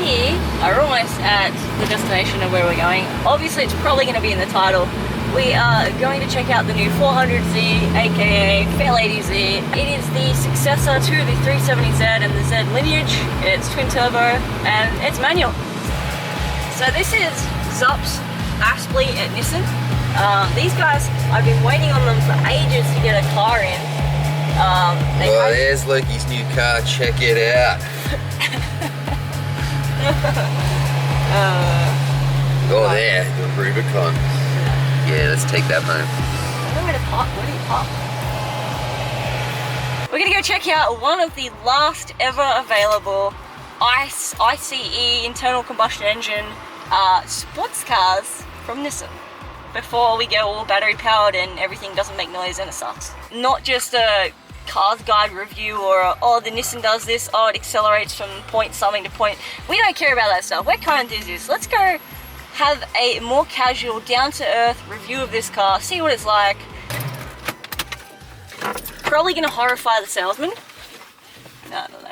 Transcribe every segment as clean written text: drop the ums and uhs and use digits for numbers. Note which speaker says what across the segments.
Speaker 1: we are almost at the destination of where we're going. Obviously, it's probably going to be in the title. We are going to check out the new 400Z, aka Fairlady Z. It is the successor to the 370Z and the Z lineage. It's twin turbo and it's manual. So this is Zups Aspley at Nissan. These guys, I've been waiting on them for ages to get a car in.
Speaker 2: Oh, there's Loki's new car, check it out. Oh, there, the Rubicon. Yeah, let's take that home.
Speaker 1: I don't know where to park. Where do you park? We're gonna go check out one of the last ever available ICE, internal combustion engine, sports cars from Nissan before we go all battery powered and everything doesn't make noise and it sucks. Not just a Cars Guide review or oh, the Nissan does this, oh, it accelerates from point something to point. We don't care about that stuff. We're car enthusiasts. Let's go have a more casual, down-to-earth review of this car, see what it's like. Probably gonna horrify the salesman. No, I don't know.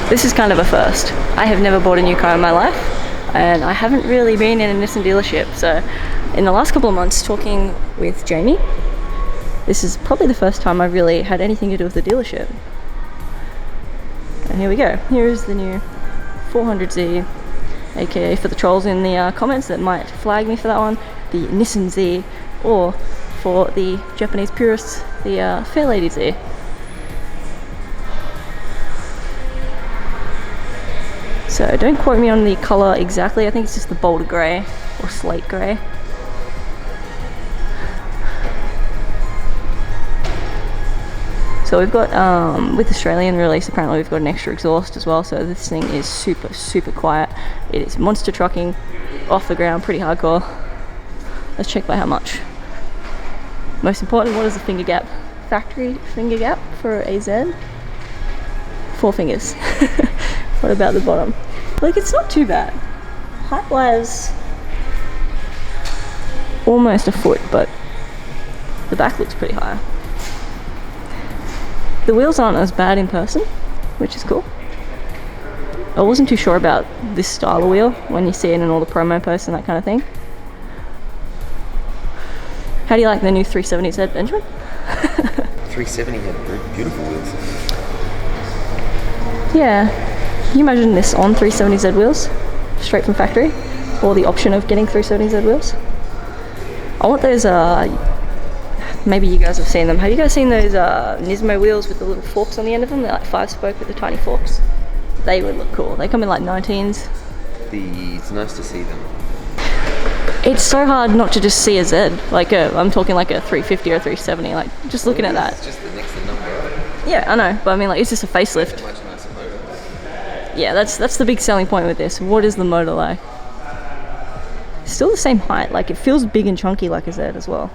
Speaker 1: This is kind of a first. I have never bought a new car in my life and I haven't really been in a Nissan dealership. So in the last couple of months talking with Jamie, this is probably the first time I've really had anything to do with the dealership. And here we go. Here is the new 400Z, aka for the trolls in the comments that might flag me for that one, the Nissan Z, or for the Japanese purists, the Fairlady Z. So don't quote me on the colour exactly, I think it's just the boulder grey or slate grey. So we've got, with Australian release apparently we've got an extra exhaust as well, so this thing is super quiet. It is monster trucking, off the ground, pretty hardcore. Let's check by how much. Most important, what is the finger gap? Factory finger gap for a Z? 4 fingers. What about the bottom? Like, it's not too bad. Height-wise, almost a foot, but the back looks pretty high. The wheels aren't as bad in person, which is cool. I wasn't too sure about this style of wheel when you see it in all the promo posts and that kind of thing. How do you like the new 370Z, Benjamin?
Speaker 2: 370 had very beautiful wheels.
Speaker 1: Yeah. Can you imagine this on 370Z wheels? Straight from factory? Or the option of getting 370Z wheels? I want those, maybe you guys have seen them. Have you guys seen those Nismo wheels with the little forks on the end of them? They're like 5-spoke with the tiny forks. They would look cool. They come in like 19s.
Speaker 2: It's nice to see them.
Speaker 1: It's so hard not to just see a Z. Like I'm talking like a 350 or a 370. Like just looking at that.
Speaker 2: It's just the next number.
Speaker 1: Yeah, I know. But I mean, like, it's just a facelift. Yeah, that's the big selling point with this. What is the motor like? Still the same height. Like, it feels big and chunky like a Z as well.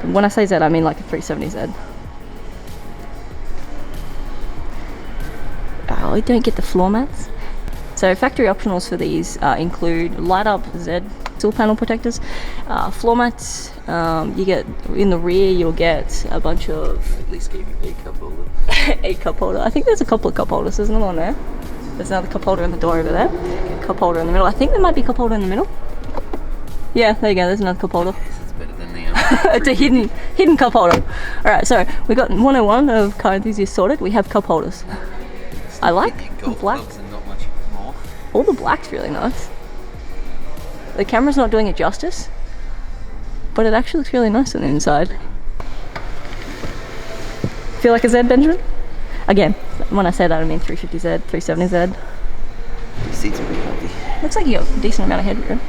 Speaker 1: When I say Z, I mean like a 370Z. Oh, we don't get the floor mats. So factory optionals for these include light up Z steel panel protectors, floor mats. You get in the rear, you'll get a bunch of
Speaker 2: At least give you a cup holder.
Speaker 1: a cup holder. I think there's a couple of cup holders. There's another one there. There's another cup holder in the door over there. Cup holder in the middle. I think there might be a cup holder in the middle. Yeah, there you go. There's another cup holder.
Speaker 2: It's better than the
Speaker 1: It's a hidden cup holder. All right, so we got 101 of car enthusiasts sorted. We have cup holders. I like the black.
Speaker 2: And not much more.
Speaker 1: All the black's really nice. The camera's not doing it justice, but it actually looks really nice on the inside. Feel like a Z, Benjamin? Again, when I say that I mean 350Z, 370Z.
Speaker 2: The seats are pretty comfy.
Speaker 1: Looks like you got a decent amount of headroom.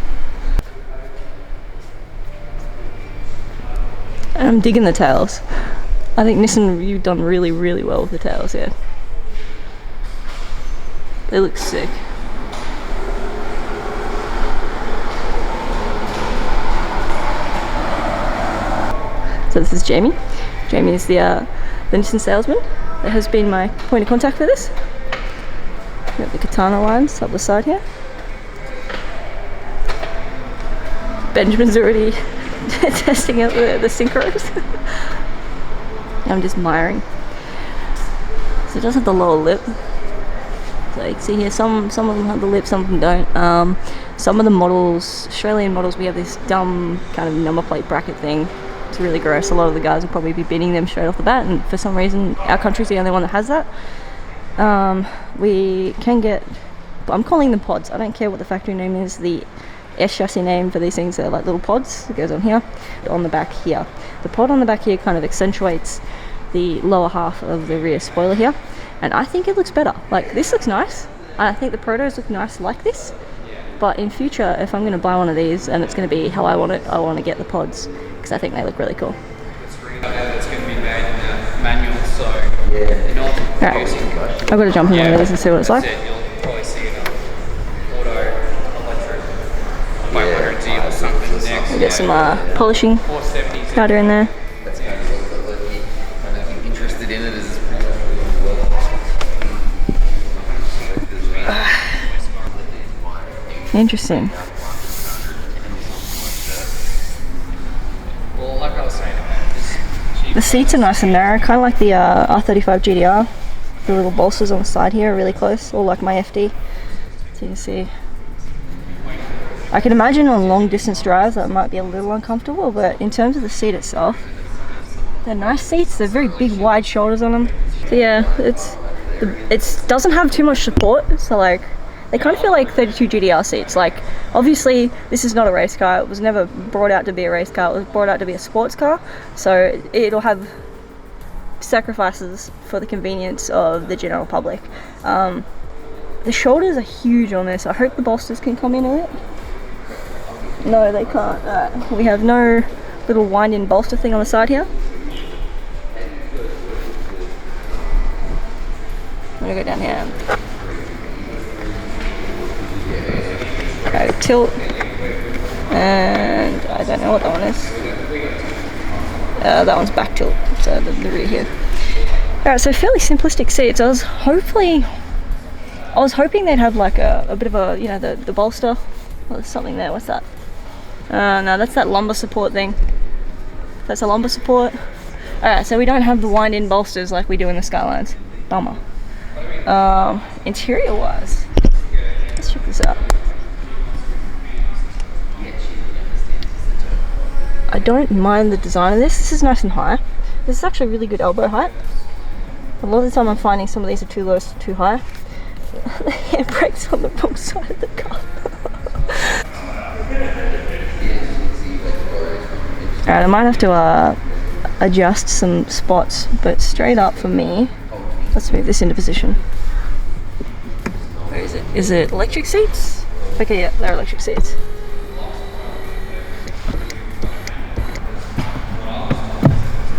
Speaker 1: And I'm digging the tails. I think Nissan, you've done really, really well with the tails here. They look sick. So this is Jamie. Jamie is the Nissan salesman that has been my point of contact for this. We have the katana lines up the side here. Benjamin's already testing out the synchros. I'm just miring. So it does have the lower lip. So you can see here, some of them have the lip, some of them don't. Some of the models, Australian models, we have this dumb kind of number plate bracket thing. It's really gross. A lot of the guys will probably be bidding them straight off the bat, and for some reason our country's the only one that has that. We can get, I'm calling them pods. I don't care what the factory name is. The S chassis name for these things are like little pods. It goes on here, on the back here. The pod on the back here kind of accentuates the lower half of the rear spoiler here, and I think it looks better. Like, this looks nice, and I think the protos look nice like this. But in future, if I'm going to buy one of these and it's going to be how I want it, I want to get the pods because I think they look really cool.
Speaker 3: It's going to be made in a manual, so
Speaker 2: Yeah.
Speaker 3: not
Speaker 1: Alright,
Speaker 3: producing.
Speaker 1: I've got to jump in one of these and see what it's like.
Speaker 3: That's it. You'll probably see it on auto electric 500Z or something next.
Speaker 1: We get some polishing
Speaker 3: 470s.
Speaker 1: powder in there.
Speaker 2: That's kind of what you're kind of interested in it is
Speaker 1: Interesting.
Speaker 3: Well, like I was saying about this,
Speaker 1: The seats are nice and narrow, kind of like the R35 GDR. The little bolsters on the side here are really close, all like my FD. So you can see. I can imagine on long distance drives that might be a little uncomfortable, but in terms of the seat itself, they're nice seats. They're very big, wide shoulders on them. So yeah, it doesn't have too much support. So like, they kind of feel like 32 GDR seats. Like, obviously, this is not a race car. It was never brought out to be a race car. It was brought out to be a sports car. So it'll have sacrifices for the convenience of the general public. The shoulders are huge on this. I hope the bolsters can come in a bit. No, they can't. We have no little wind-in bolster thing on the side here. I'm gonna go down here. Okay, tilt, and I don't know what that one is. That one's back tilt, so the rear here. Alright, so fairly simplistic seats. I was hoping they'd have like a bit of a, you know, the bolster. Oh, there's something there. What's that? No, that's that lumbar support thing. That's a lumbar support. Alright, so we don't have the wind-in bolsters like we do in the Skylines. Bummer. Interior wise, let's check this out. I don't mind the design of this. This is nice and high. This is actually really good elbow height. A lot of the time I'm finding some of these are too low, too high. The handbrake's on the wrong side of the car. Alright, I might have to adjust some spots, but straight up for me, let's move this into position. Where is it? Is it electric seats? Okay, yeah, they're electric seats.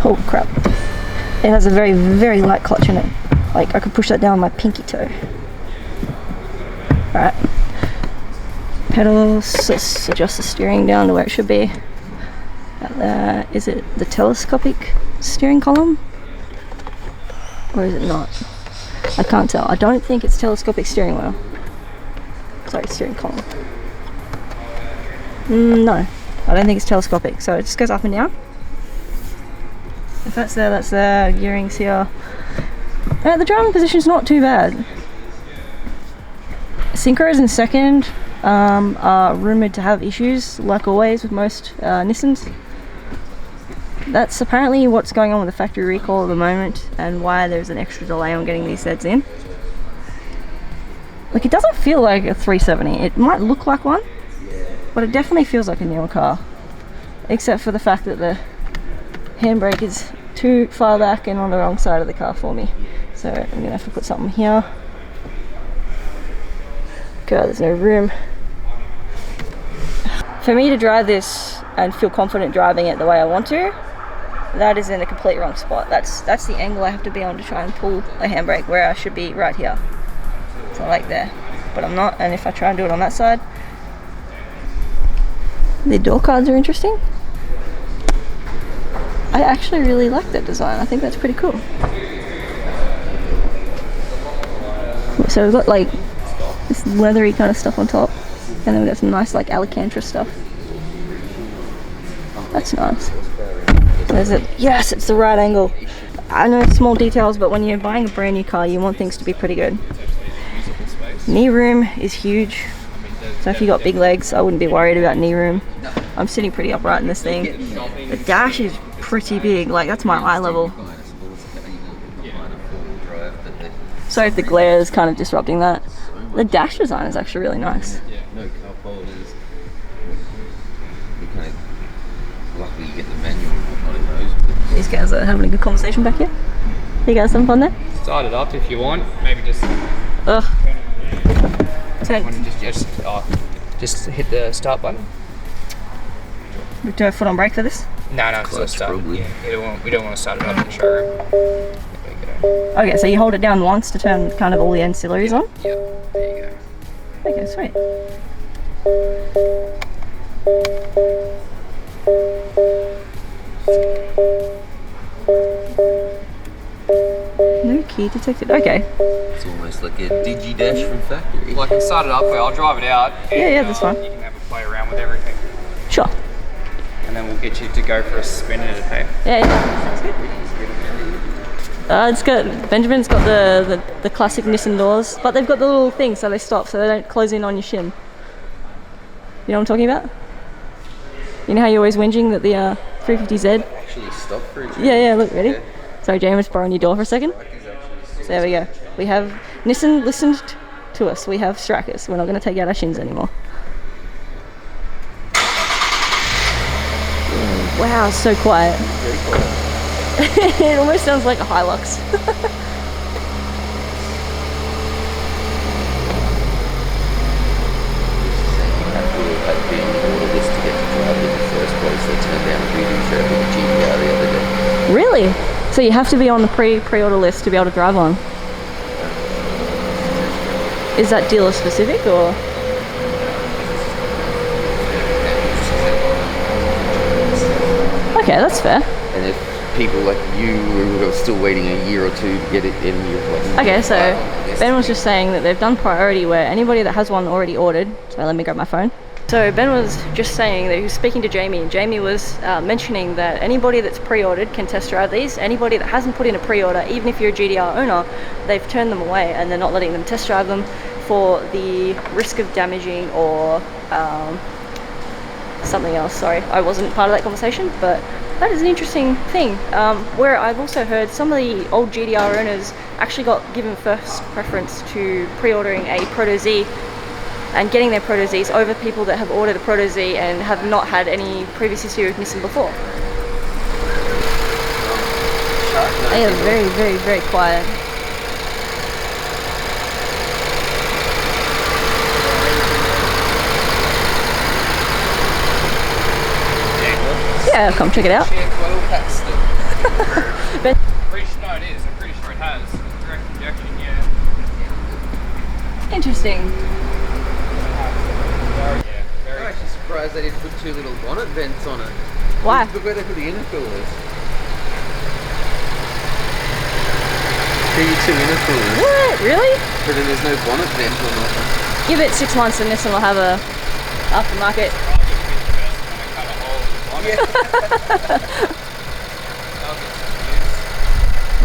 Speaker 1: Oh crap. It has a very, very light clutch in it. Like, I could push that down with my pinky toe. Right. Pedals, let's adjust the steering down to where it should be. Is it the telescopic steering column? Or is it not? I can't tell. I don't think it's telescopic steering wheel. Sorry, steering column. No, I don't think it's telescopic, so it just goes up and down. If that's there, that's there. Gearing's here. The driving position's not too bad. Synchros in second are rumoured to have issues, like always with most Nissans. That's apparently what's going on with the factory recall at the moment, and why there's an extra delay on getting these Zs in. Like, it doesn't feel like a 370. It might look like one, but it definitely feels like a newer car. Except for the fact that the handbrake is too far back and on the wrong side of the car for me. So I'm gonna have to put something here. God, there's no room. For me to drive this and feel confident driving it the way I want to, that is in a complete wrong spot. That's the angle I have to be on to try and pull a handbrake, where I should be right here. So like there, but I'm not, and if I try and do it on that side. The door cards are interesting. I actually really like that design. I think that's pretty cool. So we've got like this leathery kind of stuff on top, and then we've got some nice like Alcantara stuff. That's nice. There's it. Yes, it's the right angle. I know small details, but when you're buying a brand new car, you want things to be pretty good. Knee room is huge, so if you got big legs, I wouldn't be worried about knee room. I'm sitting pretty upright in this thing. The dash is pretty big, like that's my eye level. Sorry if the glare is kind of disrupting that. The dash design is actually really nice.
Speaker 2: No cup holders. You kind of luckily you get the manual not in those. But
Speaker 1: These guys are having a good conversation back here. You guys having fun there?
Speaker 3: Start it up if you want. Maybe just
Speaker 1: Ugh. Turn.
Speaker 3: just hit the start button.
Speaker 1: We do a foot on brake for this?
Speaker 3: No, so
Speaker 2: Clutch,
Speaker 3: start.
Speaker 2: probably.
Speaker 3: Yeah, we don't want to start it up in the showroom. There we go.
Speaker 1: Okay, so you hold it down once to turn kind of all the ancillaries on?
Speaker 3: Yep, there you go.
Speaker 1: Okay, sweet. No key detected. Okay.
Speaker 2: it's almost like a digi dash from factory.
Speaker 3: Well, I can start it up where I'll drive it out. And,
Speaker 1: Yeah, that's fine.
Speaker 3: You can have a play around with everything.
Speaker 1: Sure.
Speaker 3: And then we'll get you to go for a spin in it, hey?
Speaker 1: Yeah, sounds good. It's got Benjamin's got the classic Nissan doors, but they've got the little thing so they stop, so they don't close in on your shin. You know what I'm talking about? You know how you're always whinging that the 350Z?
Speaker 2: Actually stop for it.
Speaker 1: Yeah, look, ready?
Speaker 2: Yeah.
Speaker 1: Sorry, James, borrowing your door for a second. So there we go. We have Nissan listened to us. We have strikers. We're not going to take out our shins anymore. Wow, it's so quiet.
Speaker 2: Very quiet.
Speaker 1: It almost sounds like a Hilux.
Speaker 2: Had been on the list to get to drive it in the first place. They turned down a reading show with the GPR the other day.
Speaker 1: Really? So you have to be on the pre-order list to be able to drive one? Is that dealer specific or? Okay, that's fair.
Speaker 2: And if people like you who are still waiting a year or two to get it in, you're like...
Speaker 1: Okay, so Ben was just saying that they've done priority where anybody that has one already ordered. So let me grab my phone. So Ben was just saying that he was speaking to Jamie, and Jamie was mentioning that anybody that's pre-ordered can test drive these. Anybody that hasn't put in a pre-order, even if you're a GDR owner, they've turned them away and they're not letting them test drive them for the risk of damaging or something else. Sorry, I wasn't part of that conversation, but that is an interesting thing. Where I've also heard some of the old GDR owners actually got given first preference to pre-ordering a Proto Z and getting their Proto Zs over people that have ordered a Proto Z and have not had any previous history with Nissan before. They are very, very, very quiet. Yeah, come check it out. Ben,
Speaker 3: Pretty sure, no, it is. I'm pretty sure it has. Direct injection, yeah.
Speaker 1: interesting.
Speaker 2: I'm actually surprised they didn't put two little bonnet vents on it.
Speaker 1: Why?
Speaker 2: Look where they put the intercoolers. Two intercoolers.
Speaker 1: What? Really?
Speaker 2: But then there's no bonnet vent on it.
Speaker 1: Give it 6 months and Nissan will have a aftermarket.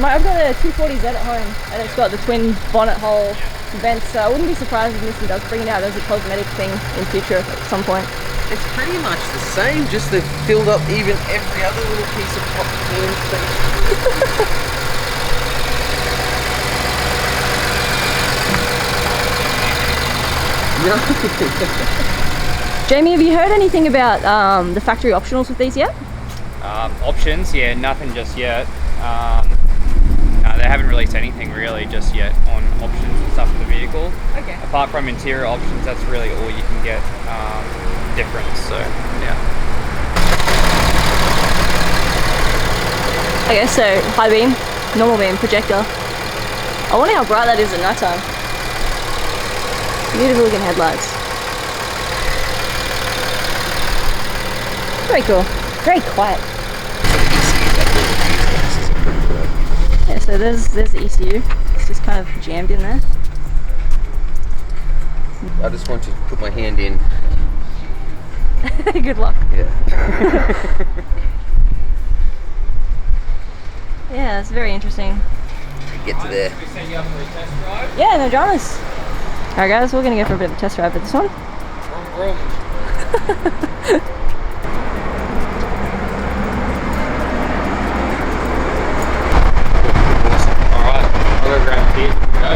Speaker 1: I've got a 240Z at home and it's got the twin bonnet hole vents, so I wouldn't be surprised if Nissan does bring it out as a cosmetic thing in future at some point.
Speaker 2: It's pretty much the same, just they've filled up even every other little piece of popcorn thing.
Speaker 1: Jamie, have you heard anything about the factory optionals with these yet?
Speaker 3: Options, yeah, nothing just yet. No, they haven't released anything really just yet on options and stuff for the vehicle.
Speaker 1: Okay.
Speaker 3: Apart from interior options, that's really all you can get difference. So yeah.
Speaker 1: Okay, so high beam, normal beam, projector. I wonder how bright that is at night time. Beautiful looking headlights. Very cool. Very quiet. Yeah, so there's the ECU. It's just kind of jammed in there.
Speaker 2: I just want to put my hand in.
Speaker 1: Good luck.
Speaker 2: Yeah.
Speaker 1: Yeah, it's very interesting.
Speaker 2: Get to there.
Speaker 3: Should we send you up for a test drive?
Speaker 1: Yeah, no dramas. Alright guys, we're gonna go for a bit of a test drive for this one.
Speaker 3: Vroom, vroom. Alright, I'll go grab the key. Go.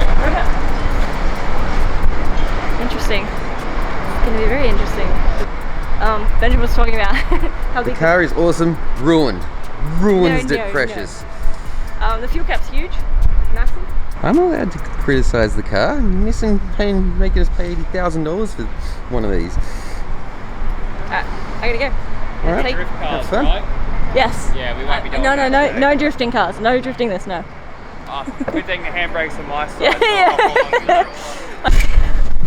Speaker 1: Interesting. It's gonna be very interesting. Benjamin was talking about how
Speaker 2: The
Speaker 1: big
Speaker 2: car is awesome. Ruined. Ruins
Speaker 1: No,
Speaker 2: it, precious.
Speaker 1: the fuel cap's huge, massive.
Speaker 2: I'm not allowed to criticise the car. Nissan making us pay $80,000 for one of these.
Speaker 1: I gotta go.
Speaker 2: All right.
Speaker 1: Take-
Speaker 3: Drift cars,
Speaker 2: fun.
Speaker 3: right?
Speaker 1: Yes.
Speaker 3: Yeah, we won't be doing
Speaker 1: No,
Speaker 3: that today.
Speaker 1: no drifting cars. No drifting this. No.
Speaker 3: Oh, good thing the handbrake's on my side.
Speaker 1: Yeah.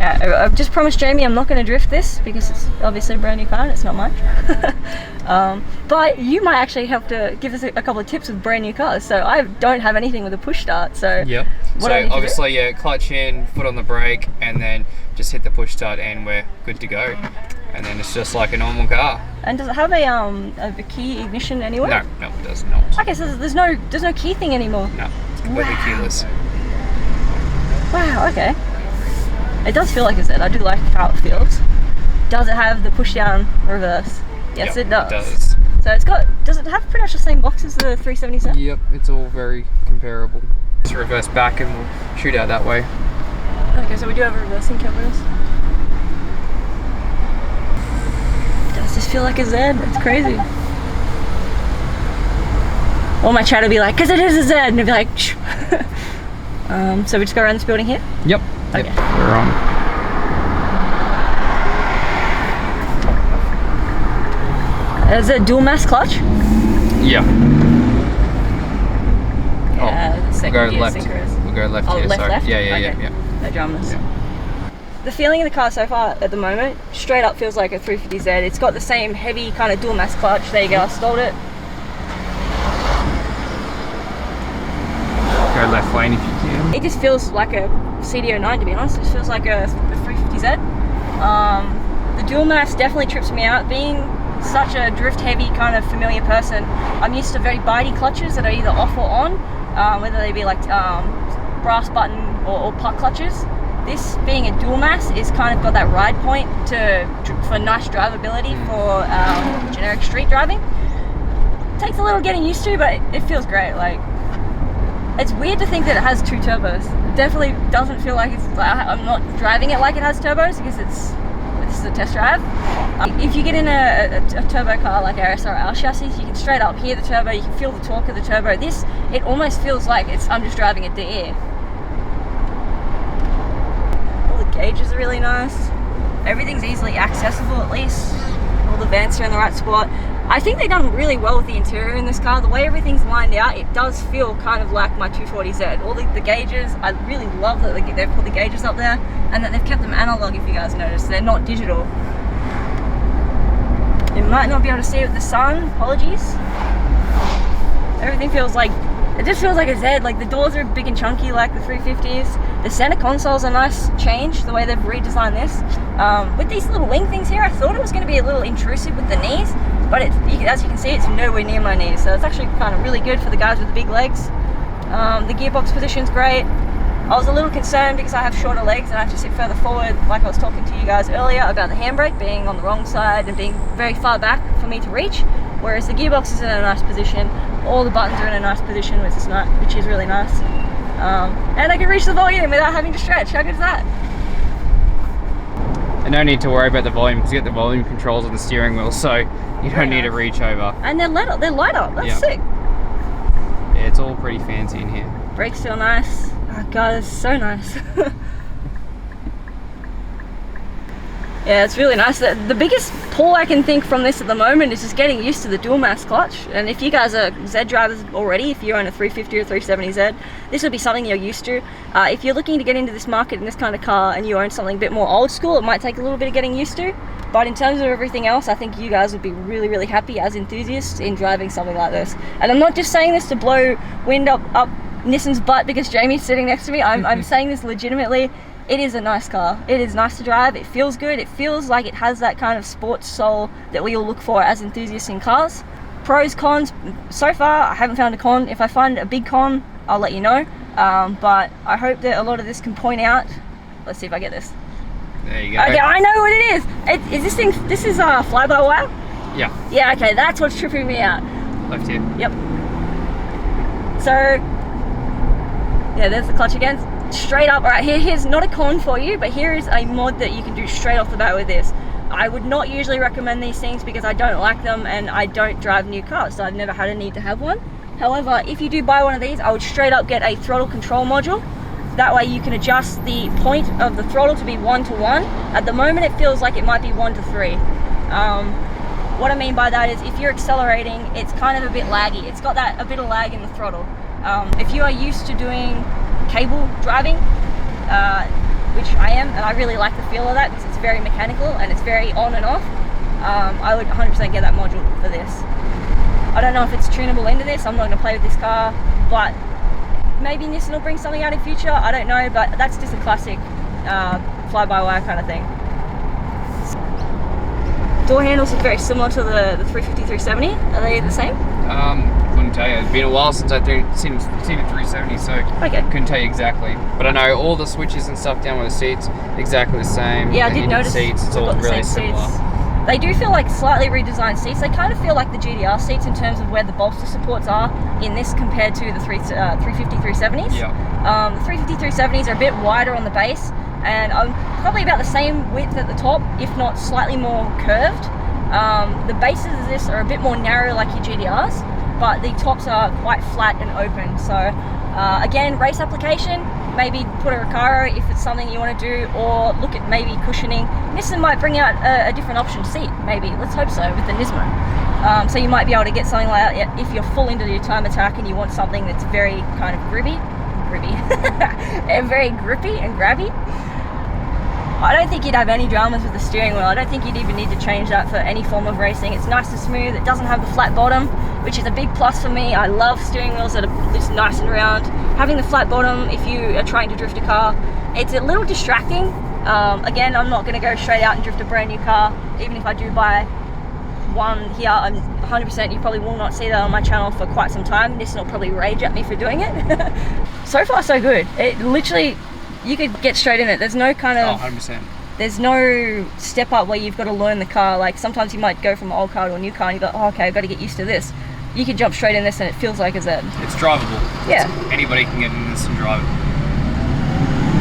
Speaker 1: I've just promised Jamie I'm not going to drift this because it's obviously a brand new car and it's not much. But you might actually have to give us a couple of tips with brand new cars. So I don't have anything with a push start. So
Speaker 3: Yep.
Speaker 1: what
Speaker 3: So
Speaker 1: do I need to do?
Speaker 3: obviously, yeah, clutch in, foot on the brake, and then just hit the push start, and we're good to go. And then it's just like a normal car.
Speaker 1: And does it have a key ignition anywhere?
Speaker 3: No, it does not.
Speaker 1: Okay, so there's no key thing anymore.
Speaker 3: No, it's completely keyless.
Speaker 1: Wow. Okay. It does feel like a Z. I do like how it feels. Does it have the push down reverse? Yes,
Speaker 3: Yep,
Speaker 1: it does.
Speaker 3: It does.
Speaker 1: So it's got. Does it have pretty much the same box as the 370Z?
Speaker 3: Yep, it's all very comparable. Just reverse back and we'll shoot out that way.
Speaker 1: Okay, so we do have reversing cameras. Does this feel like a Z? It's crazy. All my chat will be like, because it is a Z, and it'll be like, shh. So we just go around this building here?
Speaker 3: Yep.
Speaker 1: Okay.
Speaker 3: Yep. We're on.
Speaker 1: Is it a dual mass clutch?
Speaker 3: Yeah.
Speaker 1: Yeah, the
Speaker 3: We'll
Speaker 1: second
Speaker 3: go
Speaker 1: gear
Speaker 3: left.
Speaker 1: synchros.
Speaker 3: We'll go left
Speaker 1: Oh,
Speaker 3: here.
Speaker 1: left,
Speaker 3: Sorry.
Speaker 1: left?
Speaker 3: Yeah,
Speaker 1: Okay.
Speaker 3: yeah.
Speaker 1: No dramas.
Speaker 3: Yeah.
Speaker 1: The feeling in the car so far at the moment, straight up feels like a 350Z. It's got the same heavy kind of dual mass clutch. There you go, I stalled it.
Speaker 3: Go left lane if you can.
Speaker 1: It just feels like a CD09 to be honest. It just feels like a 350Z. The dual mass definitely trips me out. Being such a drift heavy kind of familiar person, I'm used to very bitey clutches that are either off or on, whether they be like brass button or puck clutches. This being a dual mass is kind of got that ride point for nice drivability for generic street driving. Takes a little getting used to, but it feels great. Like, it's weird to think that it has 2 turbos. It definitely doesn't feel like it's. I'm not driving it like it has turbos because this is a test drive. If you get in a turbo car like our SRL chassis, you can straight up hear the turbo. You can feel the torque of the turbo. This, it almost feels like I'm just driving a DE. All the gauges are really nice. Everything's easily accessible at least. All the vents are in the right spot. I think they've done really well with the interior in this car. The way everything's lined out, it does feel kind of like my 240Z. All the gauges, I really love that they've put the gauges up there and that they've kept them analog, if you guys notice. They're not digital. You might not be able to see it with the sun, apologies. Everything feels like, it just feels like a Z. Like the doors are big and chunky like the 350s. The center console's a nice change, the way they've redesigned this. With these little wing things here, I thought it was going to be a little intrusive with the knees, but as you can see, it's nowhere near my knees, so it's actually kind of really good for the guys with the big legs. The gearbox position's great. I was a little concerned because I have shorter legs and I have to sit further forward, like I was talking to you guys earlier about the handbrake being on the wrong side and being very far back for me to reach, whereas the gearbox is in a nice position. All the buttons are in a nice position, which is really nice. And I can reach the volume without having to stretch. How good is that?
Speaker 3: And no need to worry about the volume because you get the volume controls on the steering wheel, so you don't need to reach over.
Speaker 1: And they're lighter. That's sick.
Speaker 3: Yeah, it's all pretty fancy in here.
Speaker 1: Brakes feel nice. Oh god, it's so nice. Yeah, it's really nice. The biggest pull I can think from this at the moment is just getting used to the dual mass clutch. And if you guys are Z drivers already, if you own a 350 or 370Z, this will be something you're used to. If you're looking to get into this market in this kind of car and you own something a bit more old school, it might take a little bit of getting used to. But in terms of everything else, I think you guys would be really, really happy as enthusiasts in driving something like this. And I'm not just saying this to blow wind up Nissan's butt because Jamie's sitting next to me. I'm saying this legitimately. It is a nice car. It is nice to drive. It feels good. It feels like it has that kind of sports soul that we all look for as enthusiasts in cars. Pros, cons. So far, I haven't found a con. If I find a big con, I'll let you know. But I hope that a lot of this can point out. Let's see if I get this.
Speaker 3: There you go.
Speaker 1: Okay, I know what it is. Is this thing? This is fly-by-wire.
Speaker 3: Yeah.
Speaker 1: Yeah. Okay, that's what's tripping me out.
Speaker 3: Left here.
Speaker 1: Yep. So, yeah, there's the clutch again. Straight up, right, here's not a con for you, but here is a mod that you can do straight off the bat with this. I would not usually recommend these things because I don't like them and I don't drive new cars, so I've never had a need to have one. However, if you do buy one of these, I would straight up get a throttle control module. That way you can adjust the point of the throttle to be 1 to 1. At the moment it feels like it might be 1 to 3. What I mean by that is if you're accelerating, it's kind of a bit laggy. It's got a bit of lag in the throttle. If you are used to doing cable driving, which I am, and I really like the feel of that because it's very mechanical and it's very on and off, I would 100% get that module for this. I don't know if it's tunable into this. I'm not going to play with this car, but maybe Nissan will bring something out in future. I don't know, but that's just a classic fly-by-wire kind of thing. Door handles are very similar to the 350, 370. Are they the same?
Speaker 3: Couldn't tell you. It's been a while since I've seen a 370, so
Speaker 1: okay.
Speaker 3: Couldn't tell you exactly. But I know all the switches and stuff down with the seats exactly the same.
Speaker 1: Yeah, I did notice.
Speaker 3: Seats, it's all really similar.
Speaker 1: Seats. They do feel like slightly redesigned seats. They kind of feel like the GDR seats in terms of where the bolster supports are in this compared to the 350, 370s.
Speaker 3: Yeah.
Speaker 1: The 350, 370s are a bit wider on the base and probably about the same width at the top, if not slightly more curved. The bases of this are a bit more narrow like your GDRs, but the tops are quite flat and open. So again, race application, maybe put a Recaro if it's something you want to do, or look at maybe cushioning. Nissan might bring out a different option seat, maybe. Let's hope so with the Nismo. So you might be able to get something like that if you're full into your time attack and you want something that's very kind of gribby, and very grippy and grabby. I don't think you'd have any dramas with the steering wheel. I don't think you'd even need to change that for any form of racing. It's nice and smooth. It doesn't have the flat bottom, which is a big plus for me. I love steering wheels that are just nice and round. Having the flat bottom, if you are trying to drift a car, it's a little distracting. Again, I'm not going to go straight out and drift a brand new car. Even if I do buy one here, I'm 100%, you probably will not see that on my channel for quite some time. Nissan will probably rage at me for doing it. So far, so good. It literally, you could get straight in it. There's no kind of...
Speaker 3: Oh, 100%.
Speaker 1: There's no step up where you've got to learn the car. Like sometimes you might go from an old car to a new car and you go, oh, okay, I've got to get used to this. You can jump straight in this and it feels like a Z.
Speaker 3: It's drivable.
Speaker 1: Yeah.
Speaker 3: Anybody can get in this and drive it.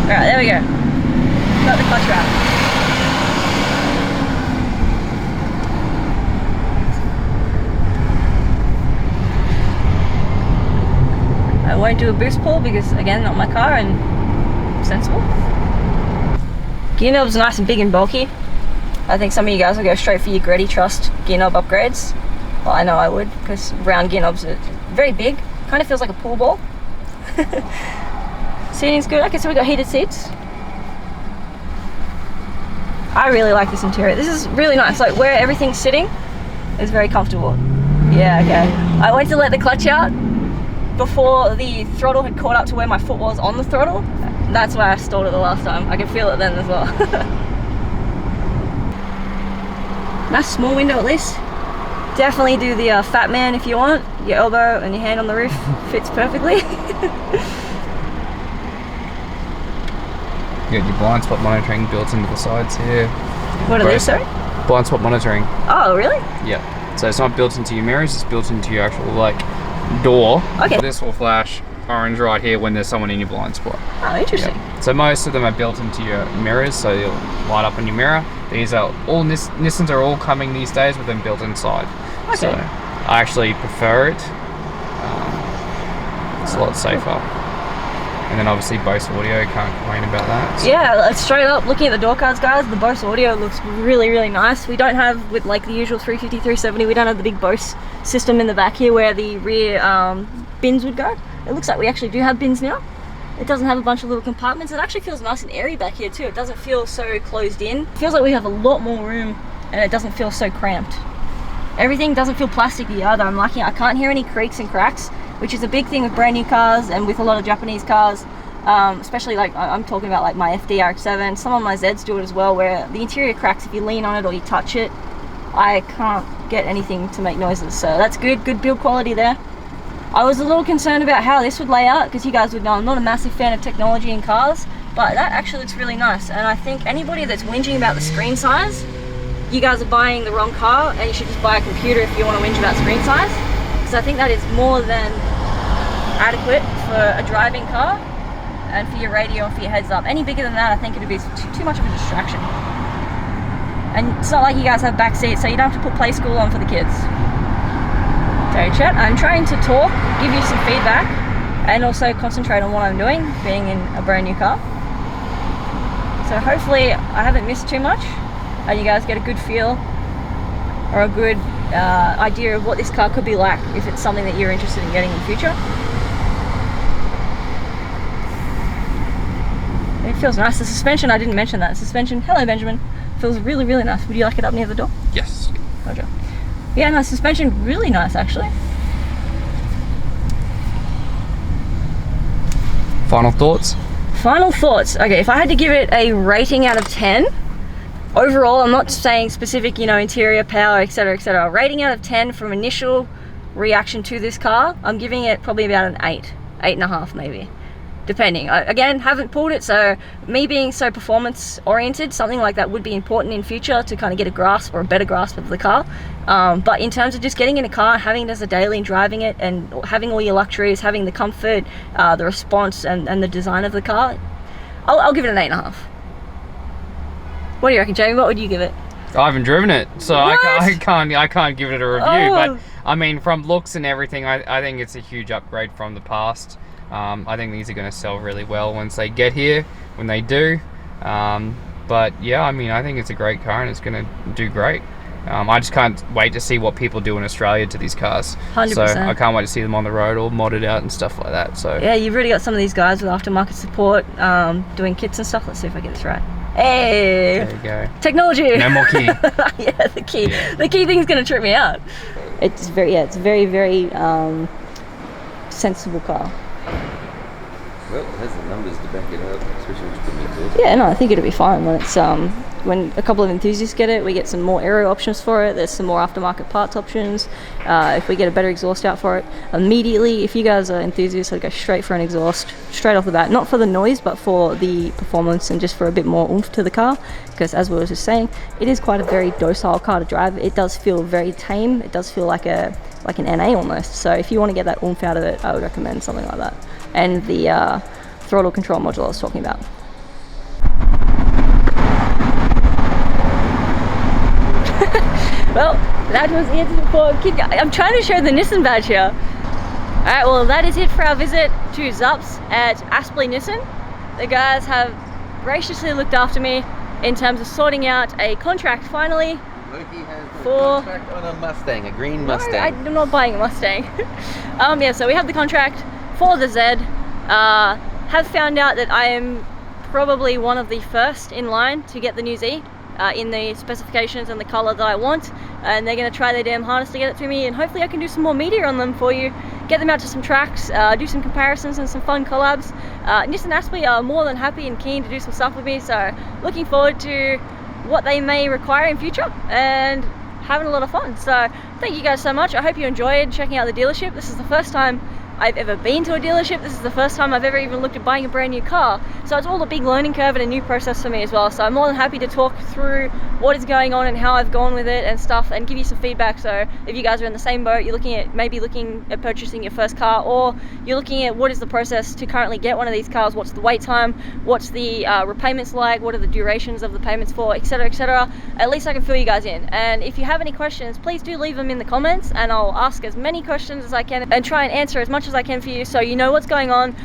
Speaker 1: Alright, there we go. Got the clutch wrap. I won't do a boost pull because, again, not my car and sensible. Gear knob's nice and big and bulky. I think some of you guys will go straight for your Greddy Trust gear knob upgrades. Well, I know I would, because round gear knobs are very big. Kind of feels like a pool ball. Seating's good. Okay, so we got heated seats. I really like this interior. This is really nice. Like where everything's sitting is very comfortable. Yeah, okay. I went to let the clutch out before the throttle had caught up to where my foot was on the throttle. That's why I stalled it the last time. I could feel it then as well. Nice small window at least. Definitely do the fat man if you want. Your elbow and your hand on the roof fits perfectly.
Speaker 3: You got your blind spot monitoring built into the sides here.
Speaker 1: What are these, sorry?
Speaker 3: Blind spot monitoring.
Speaker 1: Oh, really?
Speaker 3: Yeah. So it's not built into your mirrors, it's built into your actual like door.
Speaker 1: Okay.
Speaker 3: This will flash orange right here when there's someone in your blind spot.
Speaker 1: Oh, interesting.
Speaker 3: Yeah. So most of them are built into your mirrors, so you'll light up on your mirror. These are all Nissans are all coming these days with them built inside.
Speaker 1: Okay.
Speaker 3: So I actually prefer it. It's a lot safer. And then obviously Bose audio, can't complain about that. So.
Speaker 1: Yeah, straight up looking at the door cards, guys, the Bose audio looks really, really nice. We don't have, with like the usual 350, 370, we don't have the big Bose system in the back here where the rear bins would go. It looks like we actually do have bins now. It doesn't have a bunch of little compartments. It actually feels nice and airy back here too. It doesn't feel so closed in. It feels like we have a lot more room and it doesn't feel so cramped. Everything doesn't feel plasticky either. I'm liking it. I can't hear any creaks and cracks, which is a big thing with brand new cars and with a lot of Japanese cars, especially like I'm talking about like my FD RX-7. Some of my Zs do it as well, where the interior cracks if you lean on it or you touch it. I can't get anything to make noises, so that's good build quality there. I was a little concerned about how this would lay out, because you guys would know I'm not a massive fan of technology in cars, but that actually looks really nice. And I think anybody that's whinging about the screen size, you guys are buying the wrong car, and you should just buy a computer if you want to whinge about screen size, because I think that is more than adequate for a driving car and for your radio and for your heads up. Any bigger than that, I think it would be too much of a distraction. And it's not like you guys have back seats, so you don't have to put Play School on for the kids. So chat, I'm trying to talk, give you some feedback, and also concentrate on what I'm doing, being in a brand new car. So hopefully I haven't missed too much, and you guys get a good feel or a good idea of what this car could be like if it's something that you're interested in getting in the future. It feels nice. The suspension, I didn't mention that. The suspension, hello Benjamin, feels really, really nice. Would you like it up near the door?
Speaker 3: Yes.
Speaker 1: Roger. Yeah, no, suspension really nice actually.
Speaker 3: Final thoughts?
Speaker 1: Final thoughts. Okay, if I had to give it a rating out of 10, overall, I'm not saying specific, you know, interior, power, etc., etc. Rating out of 10 from initial reaction to this car, I'm giving it probably about an 8, 8.5 maybe. Depending. Again, haven't pulled it, so me being so performance oriented, something like that would be important in future to kind of get a grasp or a better grasp of the car. But in terms of just getting in a car, having it as a daily and driving it and having all your luxuries, having the comfort, the response and the design of the car, I'll give it an 8.5. What do you reckon, Jamie? What would you give it?
Speaker 3: I haven't driven it, so I can't give it a review.
Speaker 1: Oh.
Speaker 3: But I mean, from looks and everything, I think it's a huge upgrade from the past. I think these are going to sell really well once they get here, when they do. But yeah, I mean, I think it's a great car and it's going to do great. I just can't wait to see what people do in Australia to these cars.
Speaker 1: 100%.
Speaker 3: So I can't wait to see them on the road all modded out and stuff like that. So
Speaker 1: yeah, you've really got some of these guys with aftermarket support, doing kits and stuff. Let's see if I get this right. Hey!
Speaker 3: There you go.
Speaker 1: Technology!
Speaker 3: No more key.
Speaker 1: Yeah, the key.
Speaker 3: Yeah.
Speaker 1: The key thing's going to trip me out. It's very, very sensible car.
Speaker 2: Well, it has the numbers to back it up, especially when you put them into it.
Speaker 1: Yeah, no, I think it'll be fine when it's when a couple of enthusiasts get it. We get some more aero options for it. There's some more aftermarket parts options. If we get a better exhaust out for it, immediately, if you guys are enthusiasts, I'd go straight for an exhaust, straight off the bat. Not for the noise, but for the performance and just for a bit more oomph to the car. Because as we were just saying, it is quite a very docile car to drive. It does feel very tame. It does feel like an NA almost. So if you want to get that oomph out of it, I would recommend something like that. And the throttle control module I was talking about. Well, that was it for I'm trying to show the Nissan badge here. Alright, well that is it for our visit to Zups at Aspley Nissan. The guys have graciously looked after me in terms of sorting out a contract finally.
Speaker 2: Loki has a
Speaker 1: For-
Speaker 2: contract on a Mustang, a green Mustang.
Speaker 1: No, I'm not buying a Mustang. Yeah, so we have the contract for the Z. Have found out that I am probably one of the first in line to get the new Z. in the specifications and the color that I want, and they're going to try their damn hardest to get it to me, and hopefully I can do some more media on them for you, get them out to some tracks, do some comparisons and some fun collabs. Nissan Aspley are more than happy and keen to do some stuff with me, so looking forward to what they may require in future and having a lot of fun. So thank you guys so much. I hope you enjoyed checking out the dealership. This is the first time I've ever been to a dealership. This is the first time I've ever even looked at buying a brand new car. So it's all a big learning curve and a new process for me as well. So I'm more than happy to talk through what is going on and how I've gone with it and stuff, and give you some feedback. So if you guys are in the same boat, you're maybe looking at purchasing your first car, or you're looking at what is the process to currently get one of these cars, what's the wait time, what's the repayments like, what are the durations of the payments for, etc, etc. At least I can fill you guys in. And if you have any questions, please do leave them in the comments, and I'll ask as many questions as I can and try and answer as much as I can for you, so you know what's going on,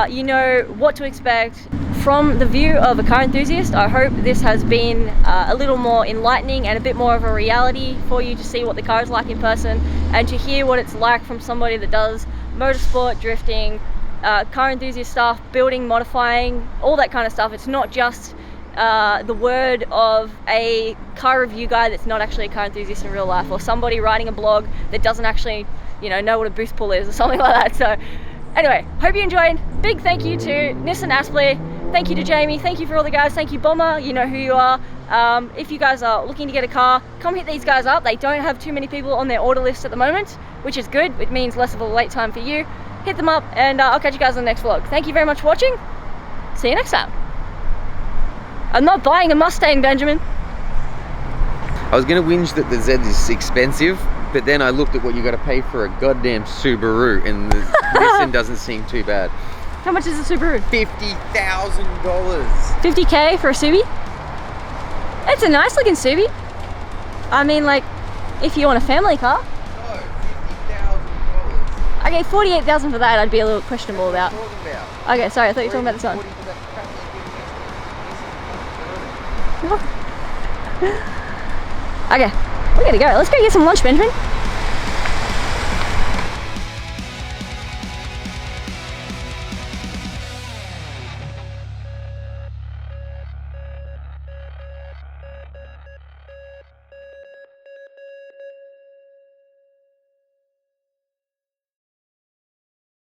Speaker 1: you know what to expect. From the view of a car enthusiast, I hope this has been a little more enlightening and a bit more of a reality for you to see what the car is like in person, and to hear what it's like from somebody that does motorsport, drifting, car enthusiast stuff, building, modifying, all that kind of stuff. It's not just the word of a car review guy that's not actually a car enthusiast in real life, or somebody writing a blog that doesn't actually, you know what a boost pull is or something like that. So anyway, hope you enjoyed. Big thank you to Nissan Aspley. Thank you to Jamie. Thank you for all the guys. Thank you, Bomber. You know who you are. If you guys are looking to get a car, come hit these guys up. They don't have too many people on their order list at the moment, which is good. It means less of a wait time for you. Hit them up, and I'll catch you guys in the next vlog. Thank you very much for watching. See you next time. I'm not buying a Mustang, Benjamin.
Speaker 2: I was going to whinge that the Z is expensive, but then I looked at what you got to pay for a goddamn Subaru, and the Nissan doesn't seem too bad.
Speaker 1: How much is a Subaru?
Speaker 2: $50,000.
Speaker 1: 50k for a Subi? It's a nice looking Subi. I mean, like, if you want a family car.
Speaker 2: No, $50,000.
Speaker 1: Okay, 48,000 for that I'd be a little questionable about.
Speaker 2: What are you talking about?
Speaker 1: Okay, sorry, I thought you were talking about this one.
Speaker 2: 40 for that crap you give me.
Speaker 1: Okay, we gotta go. Let's go get some lunch, Benjamin.